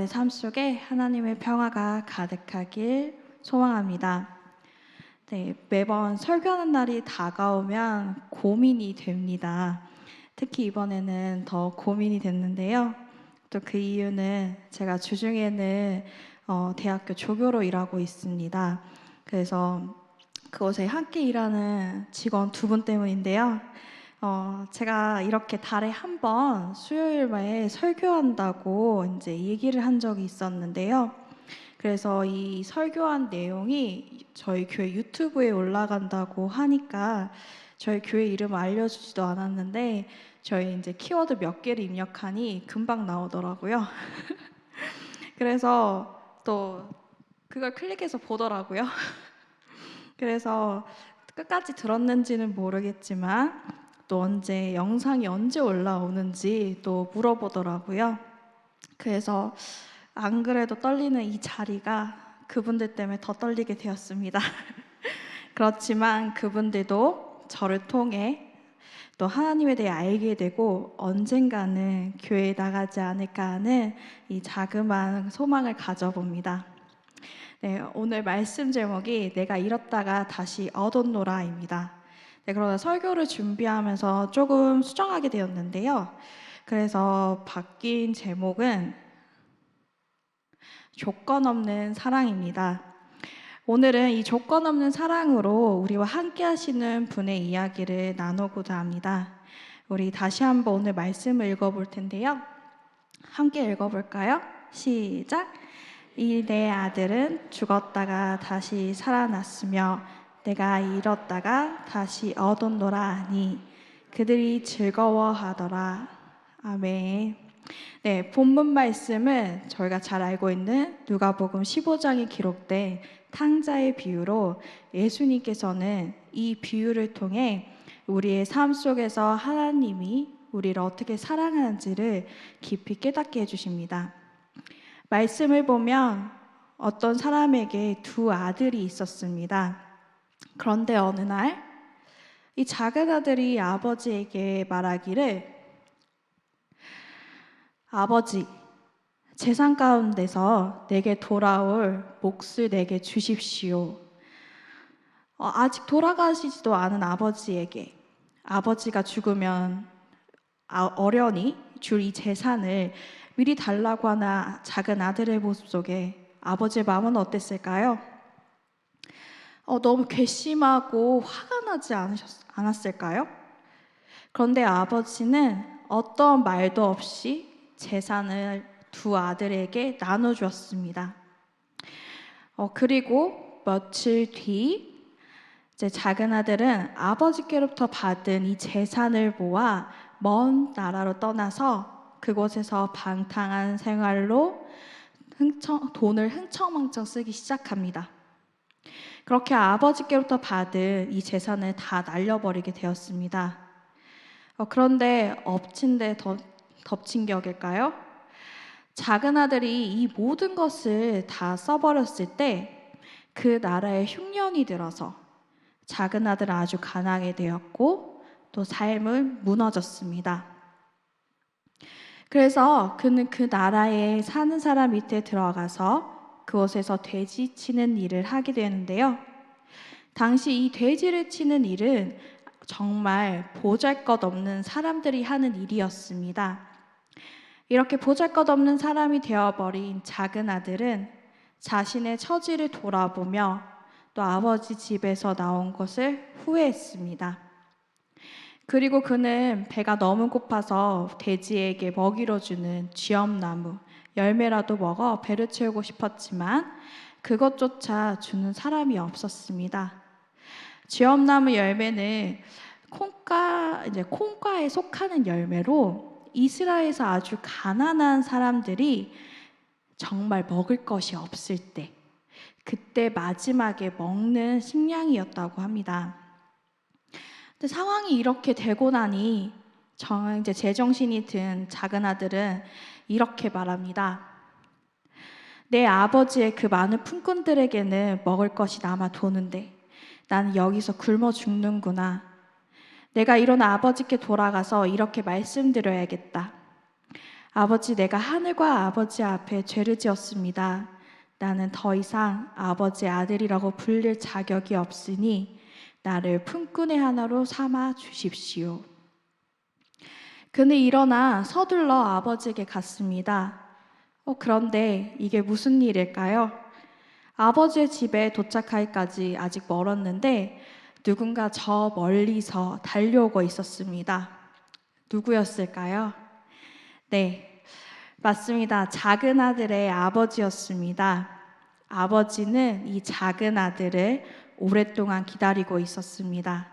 여러분의 삶 속에 하나님의 평화가 가득하길 소망합니다. 네, 매번 설교하는 날이 다가오면 고민이 됩니다. 특히 이번에는 더 고민이 됐는데요. 또 그 이유는 제가 주중에는 대학교 조교로 일하고 있습니다. 그래서 그곳에 함께 일하는 직원 두 분 때문인데요. 제가 이렇게 달에 한 번 수요일에 설교한다고 이제 얘기를 한 적이 있었는데요. 그래서 이 설교한 내용이 저희 교회 유튜브에 올라간다고 하니까 저희 교회 이름을 알려주지도 않았는데 저희 이제 키워드 몇 개를 입력하니 금방 나오더라고요. 그래서 또 그걸 클릭해서 보더라고요. 그래서 끝까지 들었는지는 모르겠지만 또 영상이 언제 올라오는지 또 물어보더라고요. 그래서 안 그래도 떨리는 이 자리가 그분들 때문에 더 떨리게 되었습니다. 그렇지만 그분들도 저를 통해 또 하나님에 대해 알게 되고 언젠가는 교회에 나가지 않을까 하는 이 자그마한 소망을 가져봅니다. 네, 오늘 말씀 제목이 내가 잃었다가 다시 얻었노라입니다. 네, 그러나 설교를 준비하면서 조금 수정하게 되었는데요. 그래서 바뀐 제목은 조건 없는 사랑입니다. 오늘은 이 조건 없는 사랑으로 우리와 함께 하시는 분의 이야기를 나누고자 합니다. 우리 다시 한번 오늘 말씀을 읽어볼 텐데요. 함께 읽어볼까요? 시작! 이 내 아들은 죽었다가 다시 살아났으며 내가 잃었다가 다시 얻었노라 하니 그들이 즐거워하더라. 아멘. 네, 본문 말씀은 저희가 잘 알고 있는 누가복음 15장에 기록된 탕자의 비유로 예수님께서는 이 비유를 통해 우리의 삶 속에서 하나님이 우리를 어떻게 사랑하는지를 깊이 깨닫게 해주십니다. 말씀을 보면 어떤 사람에게 두 아들이 있었습니다. 그런데 어느 날 이 작은 아들이 아버지에게 말하기를 아버지, 재산 가운데서 내게 돌아올 몫을 내게 주십시오. 아직 돌아가시지도 않은 아버지에게 아버지가 죽으면 어련히 줄 이 재산을 미리 달라고 하는 작은 아들의 모습 속에 아버지의 마음은 어땠을까요? 너무 괘씸하고 화가 나지 않았을까요? 그런데 아버지는 어떤 말도 없이 재산을 두 아들에게 나눠주었습니다. 그리고 며칠 뒤 이제 작은 아들은 아버지께로부터 받은 이 재산을 모아 먼 나라로 떠나서 그곳에서 방탕한 생활로 돈을 흥청망청 쓰기 시작합니다. 그렇게 아버지께로부터 받은 이 재산을 다 날려버리게 되었습니다. 그런데 엎친 데 덮친 격일까요? 작은 아들이 이 모든 것을 다 써버렸을 때 그 나라에 흉년이 들어서 작은 아들은 아주 가난하게 되었고 또 삶은 무너졌습니다. 그래서 그는 그 나라에 사는 사람 밑에 들어가서 그곳에서 돼지 치는 일을 하게 되는데요. 당시 이 돼지를 치는 일은 정말 보잘것없는 사람들이 하는 일이었습니다. 이렇게 보잘것없는 사람이 되어버린 작은 아들은 자신의 처지를 돌아보며 또 아버지 집에서 나온 것을 후회했습니다. 그리고 그는 배가 너무 고파서 돼지에게 먹이로 주는 쥐엄나무 열매라도 먹어 배를 채우고 싶었지만 그것조차 주는 사람이 없었습니다. 쥐엄나무 열매는 콩과에 속하는 열매로 이스라엘에서 아주 가난한 사람들이 정말 먹을 것이 없을 때 그때 마지막에 먹는 식량이었다고 합니다. 근데 상황이 이렇게 되고 나니 이제 제정신이 든 작은 아들은 이렇게 말합니다. 내 아버지의 그 많은 품꾼들에게는 먹을 것이 남아 도는데 나는 여기서 굶어 죽는구나. 내가 이런 아버지께 돌아가서 이렇게 말씀드려야겠다. 아버지, 내가 하늘과 아버지 앞에 죄를 지었습니다. 나는 더 이상 아버지의 아들이라고 불릴 자격이 없으니 나를 품꾼의 하나로 삼아 주십시오. 그는 일어나 서둘러 아버지에게 갔습니다. 그런데 이게 무슨 일일까요? 아버지의 집에 도착하기까지 아직 멀었는데 누군가 저 멀리서 달려오고 있었습니다. 누구였을까요? 네, 맞습니다. 작은 아들의 아버지였습니다. 아버지는 이 작은 아들을 오랫동안 기다리고 있었습니다.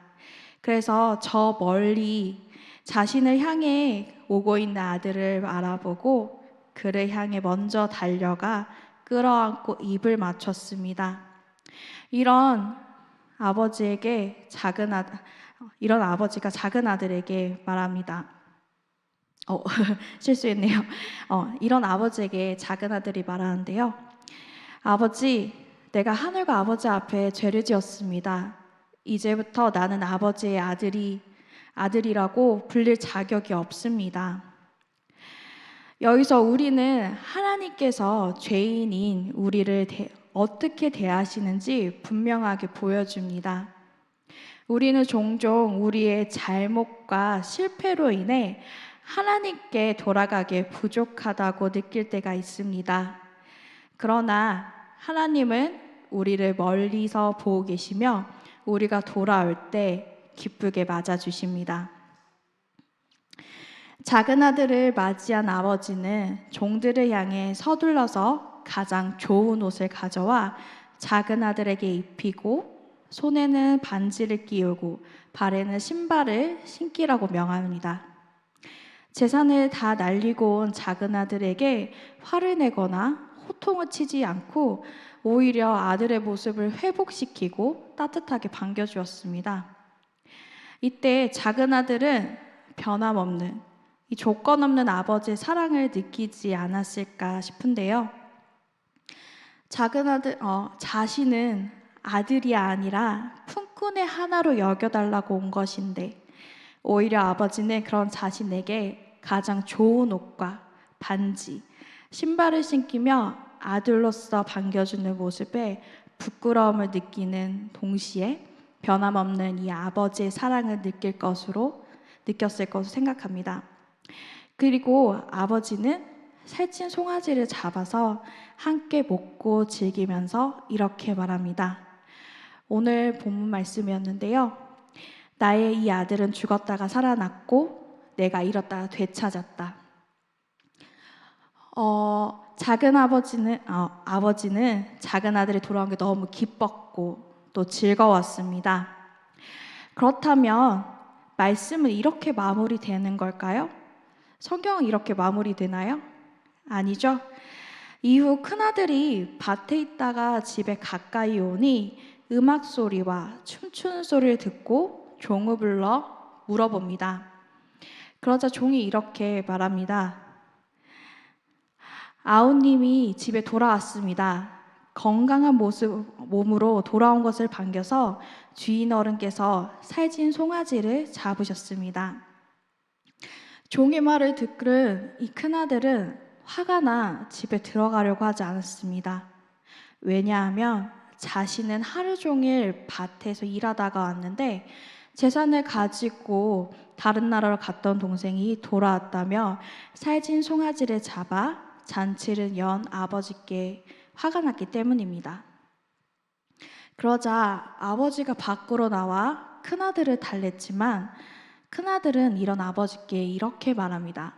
그래서 저 멀리 자신을 향해 오고 있는 아들을 알아보고 그를 향해 먼저 달려가 끌어안고 입을 맞췄습니다. 이런 아버지가 작은 아들에게 말합니다. 실수했네요. 이런 아버지에게 작은 아들이 말하는데요. 아버지, 내가 하늘과 아버지 앞에 죄를 지었습니다. 이제부터 나는 아버지의 아들이라고 불릴 자격이 없습니다. 여기서 우리는 하나님께서 죄인인 우리를 어떻게 대하시는지 분명하게 보여줍니다. 우리는 종종 우리의 잘못과 실패로 인해 하나님께 돌아가기에 부족하다고 느낄 때가 있습니다. 그러나 하나님은 우리를 멀리서 보고 계시며 우리가 돌아올 때 기쁘게 맞아주십니다. 작은 아들을 맞이한 아버지는 종들을 향해 서둘러서 가장 좋은 옷을 가져와 작은 아들에게 입히고 손에는 반지를 끼우고 발에는 신발을 신기라고 명합니다. 재산을 다 날리고 온 작은 아들에게 화를 내거나 호통을 치지 않고 오히려 아들의 모습을 회복시키고 따뜻하게 반겨주었습니다. 이때 작은 아들은 변함없는 이 조건 없는 아버지의 사랑을 느끼지 않았을까 싶은데요. 작은 아들, 자신은 아들이 아니라 품꾼의 하나로 여겨달라고 온 것인데 오히려 아버지는 그런 자신에게 가장 좋은 옷과 반지, 신발을 신기며 아들로서 반겨주는 모습에 부끄러움을 느끼는 동시에 변함없는 이 아버지의 사랑을 느꼈을 것으로 생각합니다. 그리고 아버지는 살찐 송아지를 잡아서 함께 먹고 즐기면서 이렇게 말합니다. 오늘 본문 말씀이었는데요. 나의 이 아들은 죽었다가 살아났고 내가 잃었다가 되찾았다. 아버지는 작은 아들이 돌아온 게 너무 기뻤고 또 즐거웠습니다. 그렇다면 말씀은 이렇게 마무리되는 걸까요? 성경은 이렇게 마무리되나요? 아니죠. 이후 큰아들이 밭에 있다가 집에 가까이 오니 음악 소리와 춤추는 소리를 듣고 종을 불러 물어봅니다. 그러자 종이 이렇게 말합니다. 아우님이 집에 돌아왔습니다. 건강한 몸으로 돌아온 것을 반겨서 주인 어른께서 살찐 송아지를 잡으셨습니다. 종의 말을 듣는 이 큰아들은 화가 나 집에 들어가려고 하지 않았습니다. 왜냐하면 자신은 하루 종일 밭에서 일하다가 왔는데 재산을 가지고 다른 나라로 갔던 동생이 돌아왔다며 살찐 송아지를 잡아 잔치를 연 아버지께 화가 났기 때문입니다. 그러자 아버지가 밖으로 나와 큰아들을 달랬지만 큰아들은 이런 아버지께 이렇게 말합니다.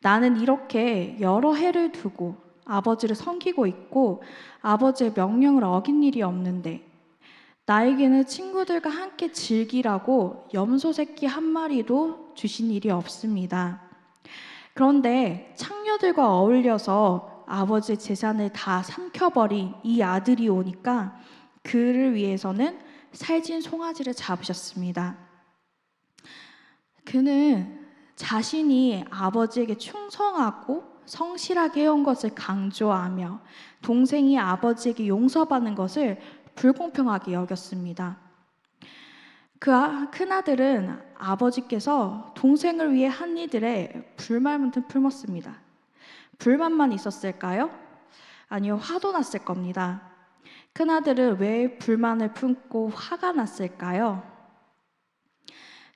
나는 이렇게 여러 해를 두고 아버지를 섬기고 있고 아버지의 명령을 어긴 일이 없는데 나에게는 친구들과 함께 즐기라고 염소 새끼 한 마리도 주신 일이 없습니다. 그런데 창녀들과 어울려서 아버지의 재산을 다 삼켜버린 이 아들이 오니까 그를 위해서는 살찐 송아지를 잡으셨습니다. 그는 자신이 아버지에게 충성하고 성실하게 해온 것을 강조하며 동생이 아버지에게 용서받는 것을 불공평하게 여겼습니다. 큰아들은 아버지께서 동생을 위해 한 이들의 불만을 품었습니다. 불만만 있었을까요? 아니요, 화도 났을 겁니다. 큰아들은 왜 불만을 품고 화가 났을까요?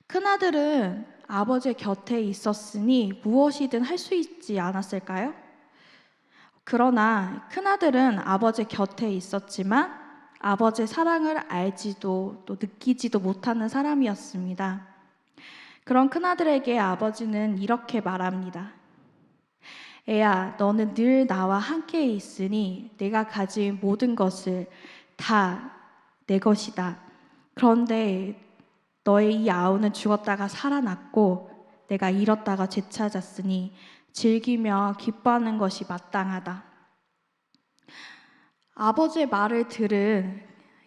큰아들은 아버지의 곁에 있었으니 무엇이든 할 수 있지 않았을까요? 그러나 큰아들은 아버지 곁에 있었지만 아버지의 사랑을 알지도 또 느끼지도 못하는 사람이었습니다. 그런 큰아들에게 아버지는 이렇게 말합니다. 애야, 너는 늘 나와 함께 있으니 내가 가진 모든 것을 다 내 것이다. 그런데 너의 이 아우는 죽었다가 살아났고 내가 잃었다가 되찾았으니 즐기며 기뻐하는 것이 마땅하다. 아버지의 말을 들은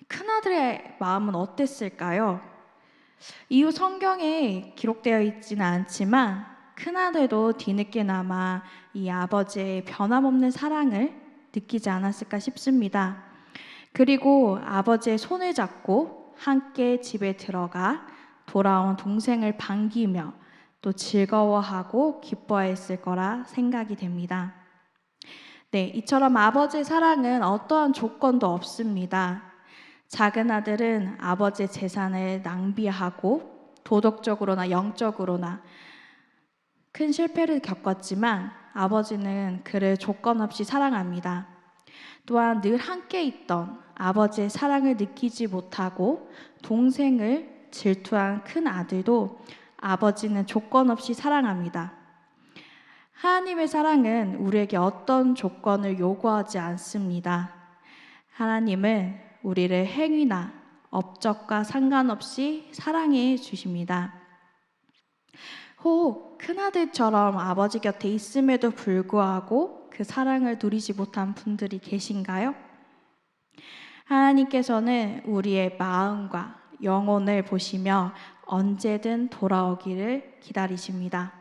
큰아들의 마음은 어땠을까요? 이후 성경에 기록되어 있지는 않지만 큰아들도 뒤늦게나마 이 아버지의 변함없는 사랑을 느끼지 않았을까 싶습니다. 그리고 아버지의 손을 잡고 함께 집에 들어가 돌아온 동생을 반기며 또 즐거워하고 기뻐했을 거라 생각이 됩니다. 네, 이처럼 아버지의 사랑은 어떠한 조건도 없습니다. 작은 아들은 아버지의 재산을 낭비하고 도덕적으로나 영적으로나 큰 실패를 겪었지만 아버지는 그를 조건 없이 사랑합니다. 또한 늘 함께 있던 아버지의 사랑을 느끼지 못하고 동생을 질투한 큰 아들도 아버지는 조건 없이 사랑합니다. 하나님의 사랑은 우리에게 어떤 조건을 요구하지 않습니다. 하나님은 우리를 행위나 업적과 상관없이 사랑해 주십니다. 혹 큰아들처럼 아버지 곁에 있음에도 불구하고 그 사랑을 누리지 못한 분들이 계신가요? 하나님께서는 우리의 마음과 영혼을 보시며 언제든 돌아오기를 기다리십니다.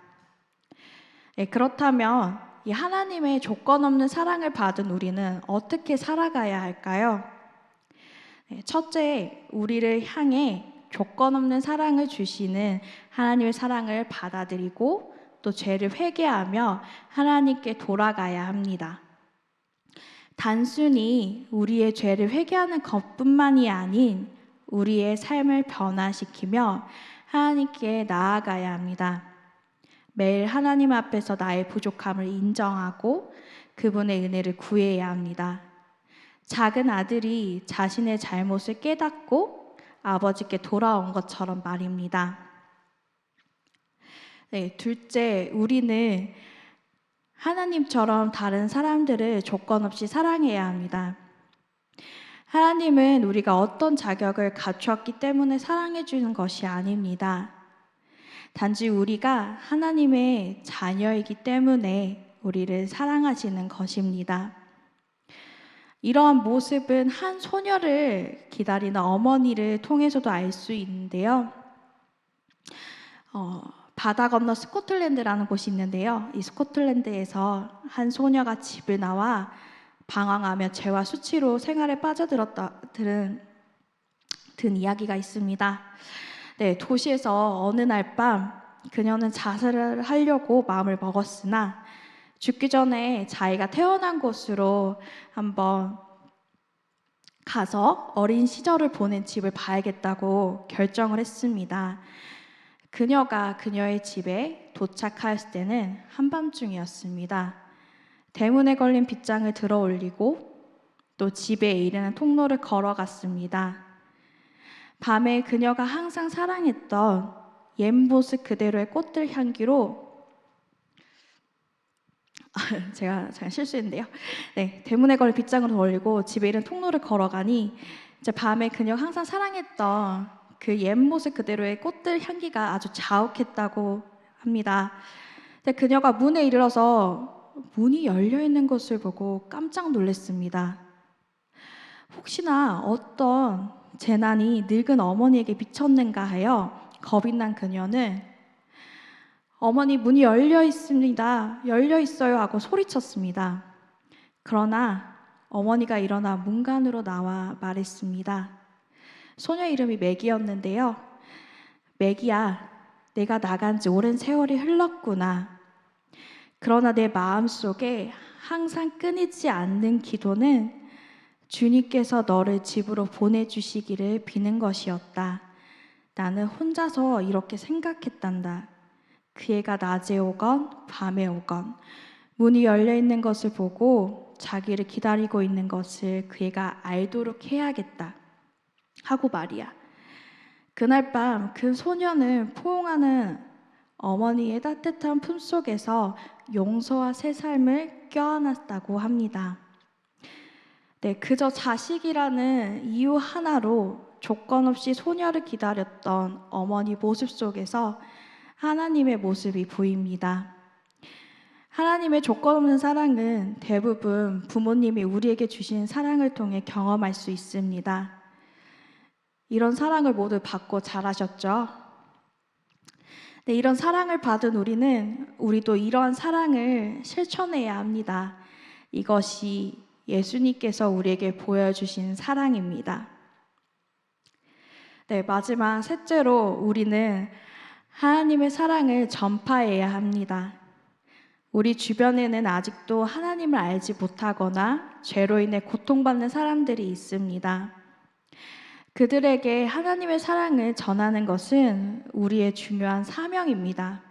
네, 그렇다면 이 하나님의 조건 없는 사랑을 받은 우리는 어떻게 살아가야 할까요? 네, 첫째, 우리를 향해 조건 없는 사랑을 주시는 하나님의 사랑을 받아들이고 또 죄를 회개하며 하나님께 돌아가야 합니다. 단순히 우리의 죄를 회개하는 것뿐만이 아닌 우리의 삶을 변화시키며 하나님께 나아가야 합니다. 매일 하나님 앞에서 나의 부족함을 인정하고 그분의 은혜를 구해야 합니다. 작은 아들이 자신의 잘못을 깨닫고 아버지께 돌아온 것처럼 말입니다. 네, 둘째, 우리는 하나님처럼 다른 사람들을 조건 없이 사랑해야 합니다. 하나님은 우리가 어떤 자격을 갖추었기 때문에 사랑해 주는 것이 아닙니다. 단지 우리가 하나님의 자녀이기 때문에 우리를 사랑하시는 것입니다. 이러한 모습은 한 소녀를 기다리는 어머니를 통해서도 알 수 있는데요. 바다 건너 스코틀랜드라는 곳이 있는데요. 이 스코틀랜드에서 한 소녀가 집을 나와 방황하며 죄와 수치로 생활에 든 이야기가 있습니다. 네, 도시에서 어느 날 밤 그녀는 자살을 하려고 마음을 먹었으나 죽기 전에 자기가 태어난 곳으로 한번 가서 어린 시절을 보낸 집을 봐야겠다고 결정을 했습니다. 그녀가 그녀의 집에 도착했을 때는 한밤중이었습니다. 대문에 걸린 빗장을 들어 올리고 또 집에 이르는 통로를 걸어갔습니다. 밤에 그녀가 항상 사랑했던 옛 모습 그대로의 꽃들 향기로 제가 실수했는데요. 네, 대문에 걸린 빗장을 올리고 집에 이른 통로를 걸어가니 이제 밤에 그녀가 항상 사랑했던 그 옛 모습 그대로의 꽃들 향기가 아주 자욱했다고 합니다. 근데 그녀가 문에 이르러서 문이 열려 있는 것을 보고 깜짝 놀랐습니다. 혹시나 어떤 재난이 늙은 어머니에게 미쳤는가 하여 겁이 난 그녀는 어머니 문이 열려 있습니다. 열려 있어요 하고 소리쳤습니다. 그러나 어머니가 일어나 문간으로 나와 말했습니다. 소녀 이름이 맥이었는데요. 맥이야, 내가 나간 지 오랜 세월이 흘렀구나. 그러나 내 마음속에 항상 끊이지 않는 기도는 주님께서 너를 집으로 보내주시기를 비는 것이었다. 나는 혼자서 이렇게 생각했단다. 그 애가 낮에 오건 밤에 오건 문이 열려 있는 것을 보고 자기를 기다리고 있는 것을 그 애가 알도록 해야겠다 하고 말이야. 그날 밤 그 소녀는 포옹하는 어머니의 따뜻한 품속에서 용서와 새 삶을 껴안았다고 합니다. 네, 그저 자식이라는 이유 하나로 조건 없이 소녀를 기다렸던 어머니 모습 속에서 하나님의 모습이 보입니다. 하나님의 조건 없는 사랑은 대부분 부모님이 우리에게 주신 사랑을 통해 경험할 수 있습니다. 이런 사랑을 모두 받고 자라셨죠? 네, 이런 사랑을 받은 우리도 이러한 사랑을 실천해야 합니다. 이것이 예수님께서 우리에게 보여주신 사랑입니다. 네, 마지막 셋째로 우리는 하나님의 사랑을 전파해야 합니다. 우리 주변에는 아직도 하나님을 알지 못하거나 죄로 인해 고통받는 사람들이 있습니다. 그들에게 하나님의 사랑을 전하는 것은 우리의 중요한 사명입니다.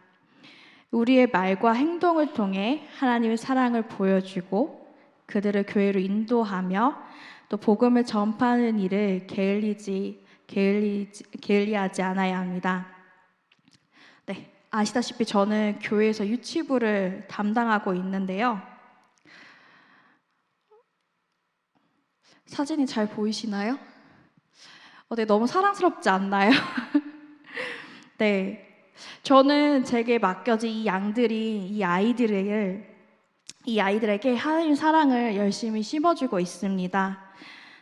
우리의 말과 행동을 통해 하나님의 사랑을 보여주고 그들을 교회로 인도하며 또 복음을 전파하는 일을 게을리하지 않아야 합니다. 네, 아시다시피 저는 교회에서 유치부를 담당하고 있는데요. 사진이 잘 보이시나요? 네, 너무 사랑스럽지 않나요? 네, 저는 제게 맡겨진 이 아이들에게 하나님의 사랑을 열심히 심어주고 있습니다.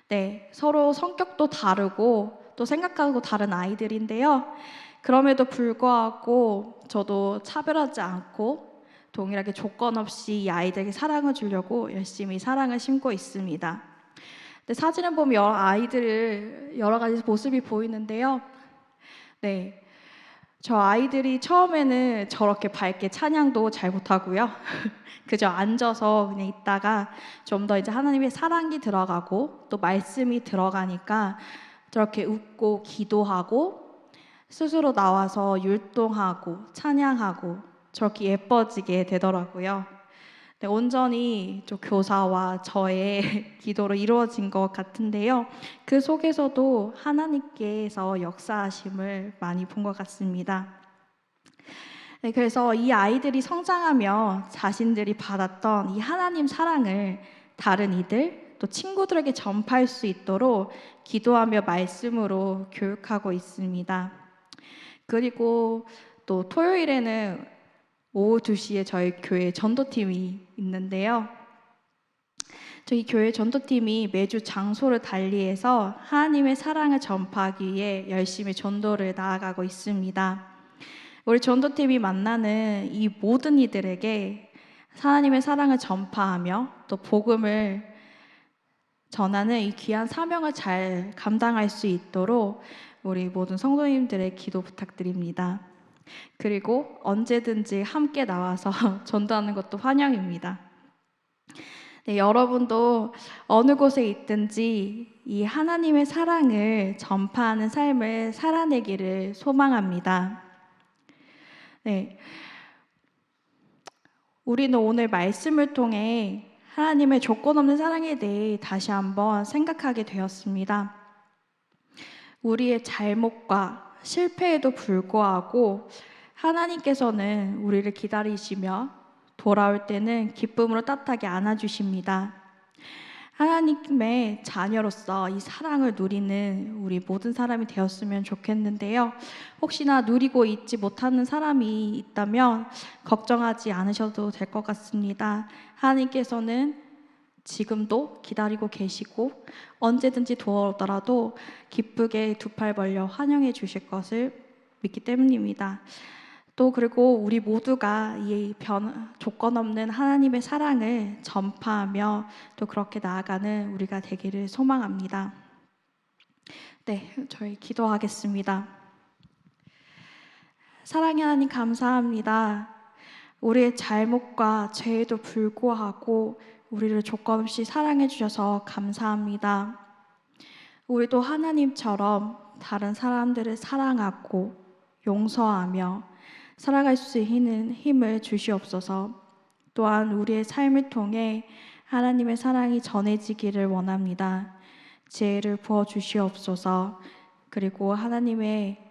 네, 서로 성격도 다르고 또 생각하고 다른 아이들인데요. 그럼에도 불구하고 저도 차별하지 않고 동일하게 조건 없이 이 아이들에게 사랑을 주려고 열심히 사랑을 심고 있습니다. 네, 사진을 보면 여러 가지 모습이 보이는데요. 네, 저 아이들이 처음에는 저렇게 밝게 찬양도 잘 못하고요. 그저 앉아서 그냥 있다가 좀 더 이제 하나님의 사랑이 들어가고 또 말씀이 들어가니까 저렇게 웃고 기도하고 스스로 나와서 율동하고 찬양하고 저렇게 예뻐지게 되더라고요. 네, 온전히 좀 교사와 저의 기도로 이루어진 것 같은데요. 그 속에서도 하나님께서 역사하심을 많이 본 것 같습니다. 네, 그래서 이 아이들이 성장하며 자신들이 받았던 이 하나님 사랑을 다른 이들, 또 친구들에게 전파할 수 있도록 기도하며 말씀으로 교육하고 있습니다. 그리고 또 토요일에는 오후 2시에 저희 교회 전도팀이 있는데요. 저희 교회 전도팀이 매주 장소를 달리해서 하나님의 사랑을 전파하기 위해 열심히 전도를 나아가고 있습니다. 우리 전도팀이 만나는 이 모든 이들에게 하나님의 사랑을 전파하며 또 복음을 전하는 이 귀한 사명을 잘 감당할 수 있도록 우리 모든 성도님들의 기도 부탁드립니다. 그리고 언제든지 함께 나와서 전도하는 것도 환영입니다. 네, 여러분도 어느 곳에 있든지 이 하나님의 사랑을 전파하는 삶을 살아내기를 소망합니다. 네, 우리는 오늘 말씀을 통해 하나님의 조건 없는 사랑에 대해 다시 한번 생각하게 되었습니다. 우리의 잘못과 실패에도 불구하고 하나님께서는 우리를 기다리시며 돌아올 때는 기쁨으로 따뜻하게 안아주십니다. 하나님의 자녀로서 이 사랑을 누리는 우리 모든 사람이 되었으면 좋겠는데요. 혹시나 누리고 있지 못하는 사람이 있다면 걱정하지 않으셔도 될 것 같습니다. 하나님께서는 지금도 기다리고 계시고 언제든지 돌아오더라도 기쁘게 두 팔 벌려 환영해 주실 것을 믿기 때문입니다. 또 그리고 우리 모두가 이 조건 없는 하나님의 사랑을 전파하며 또 그렇게 나아가는 우리가 되기를 소망합니다. 네, 저희 기도하겠습니다. 사랑의 하나님 감사합니다. 우리의 잘못과 죄에도 불구하고 우리를 조건 없이 사랑해 주셔서 감사합니다. 우리도 하나님처럼 다른 사람들을 사랑하고 용서하며 살아갈 수 있는 힘을 주시옵소서. 또한 우리의 삶을 통해 하나님의 사랑이 전해지기를 원합니다. 지혜를 부어 주시옵소서. 그리고 하나님의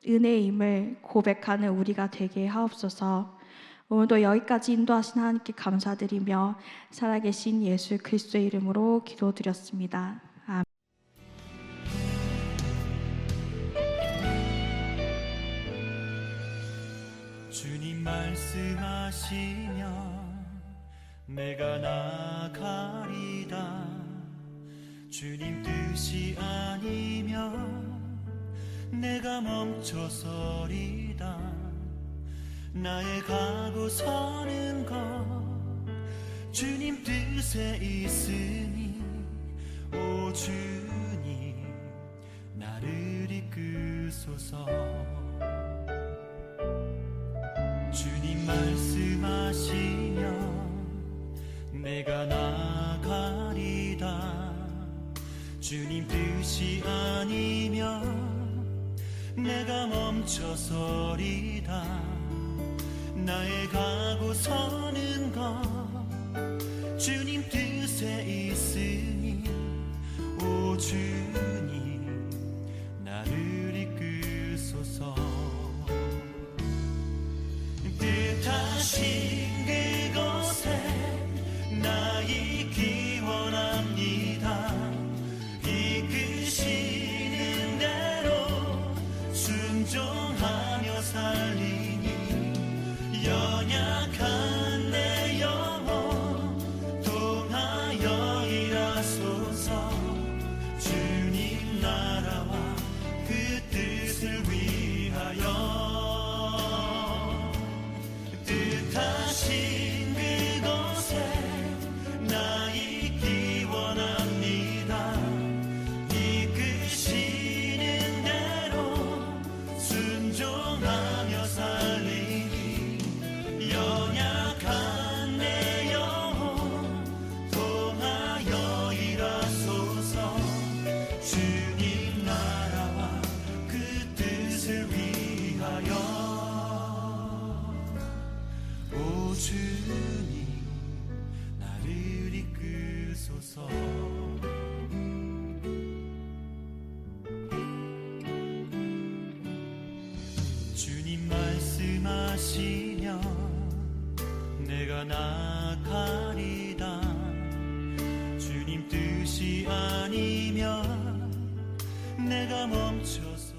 은혜임을 고백하는 우리가 되게 하옵소서. 오늘도 여기까지 인도하신 하나님께 감사드리며 살아계신 예수 그리스도의 이름으로 기도드렸습니다. 아멘. 주님 말씀하시면 내가 나가리다. 주님 뜻이 아니면 내가 멈춰서리다. 나의 가고 서는 것 주님 뜻에 있으니 오 주님 나를 이끄소서. 주님 말씀하시면 내가 나가리다. 주님 뜻이 아니면 내가 멈춰서리다. 나의 가고 서는 것 주님 뜻에 있으니 오 주님 나를 이끄소서. 뜻하신 그곳에 나 있기 원합니다. 이끄시는 대로 순종하며 살리니 연약한 내 영혼 통하여 일하소서. 주님 나라와 그 뜻을 위하여 뜻하신 그곳에 나 있기 원합니다. 이끄시는 대로 순종하며 살리니 연약한 내 영혼 통하여 일하소서. 주님 나라와 그 뜻을 위하여 오 주님 나를 이끄소서. 주님 말씀하시면 내가 나가리다. 주님 뜻이 아니면 내가 멈춰서